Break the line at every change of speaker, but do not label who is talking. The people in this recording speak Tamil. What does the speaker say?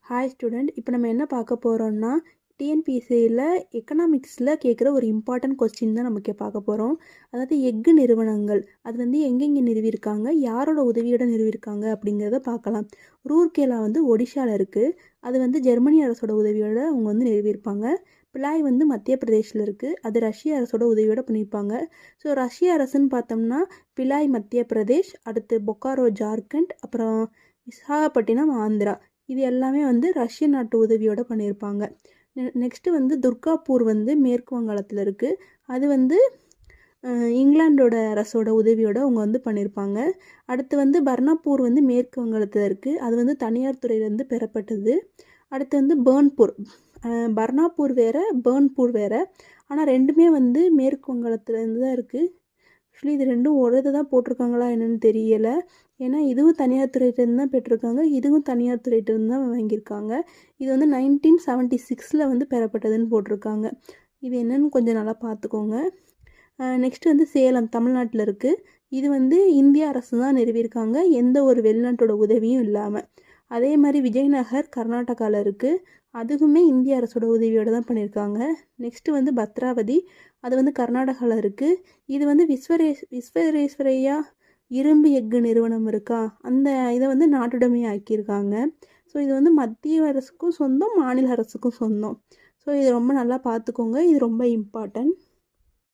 Hi student. இப்போ நம்ம என்ன பார்க்க போகிறோம்னா டிஎன்பிஎஸ்சியில் எக்கனாமிக்ஸில் கேட்குற ஒரு இம்பார்ட்டன்ட் கொஸ்டின் தான் நமக்கு பார்க்க போகிறோம். அதாவது எஃகு நிறுவனங்கள் அது வந்து எங்கெங்கே நிறுவியிருக்காங்க, யாரோட உதவியோடு நிறுவியிருக்காங்க அப்படிங்கிறத பார்க்கலாம். ரூர்கேலா வந்து ஒடிஷாவில் இருக்குது. அது வந்து ஜெர்மனி அரசோட உதவியோடு அவங்க வந்து நிறுவியிருப்பாங்க. பிலாய் வந்து மத்திய பிரதேஷில் இருக்குது. அது ரஷ்ய அரசோட உதவியோடு பண்ணியிருப்பாங்க. ஸோ ரஷ்ய அரசுன்னு பார்த்தோம்னா பிலாய் மத்திய பிரதேஷ், அடுத்து பொக்காரோ ஜார்க்கண்ட், அப்புறம் விசாகப்பட்டினம் ஆந்திரா. இது எல்லாமே வந்து ரஷ்ய நாட்டு உதவியோடு பண்ணியிருப்பாங்க. நெக்ஸ்ட்டு வந்து துர்காப்பூர் வந்து மேற்கு வங்காளத்தில் இருக்குது. அது வந்து இங்கிலாண்டோட அரசோட உதவியோடு அவங்க வந்து பண்ணியிருப்பாங்க. அடுத்து வந்து பர்னாப்பூர் வந்து மேற்கு வங்காளத்தில் இருக்குது. அது வந்து தனியார் துறையிலேருந்து பெறப்பட்டது. அடுத்து வந்து பேர்ன்பூர். பர்னாப்பூர் வேறு, பேர்ன்பூர் வேறு. ஆனால் ரெண்டுமே வந்து மேற்கு வங்காளத்துலேருந்து தான் இருக்குது. ஆக்சுவலி இது ரெண்டும் ஒரு இதை தான் போட்டிருக்காங்களா என்னென்னு தெரியலை. ஏன்னா இதுவும் தனியார் துறையிட்டேருந்து தான் பெற்றிருக்காங்க, இதுவும் தனியார் துறையிட்டேருந்து தான் வாங்கியிருக்காங்க. இது வந்து 1976 வந்து பெறப்பட்டதுன்னு போட்டிருக்காங்க. இது என்னென்னு கொஞ்சம் நல்லா பார்த்துக்கோங்க. நெக்ஸ்ட்டு வந்து சேலம் தமிழ்நாட்டில் இருக்குது. இது வந்து இந்திய அரசு தான் நிறுவியிருக்காங்க, எந்த ஒரு வெளிநாட்டோட உதவியும் இல்லாமல். அதே மாதிரி விஜயநகர் கர்நாடகாவில் இருக்குது. அதுவுமே இந்திய அரசோட உதவியோடு தான் பண்ணியிருக்காங்க. நெக்ஸ்ட்டு வந்து பத்ராவதி, அது வந்து கர்நாடகாவில் இருக்குது. இது வந்து விஸ்வேஸ்வரையா இரும்பு எஃகு நிறுவனம் இருக்கா, அந்த இதை வந்து நாட்டுடைமை ஆக்கியிருக்காங்க. ஸோ இது வந்து மத்திய அரசுக்கும் சொந்தம், மாநில அரசுக்கும் சொந்தம். ஸோ இது ரொம்ப நல்லா பார்த்துக்கோங்க, இது ரொம்ப இம்பார்ட்டன்ட்.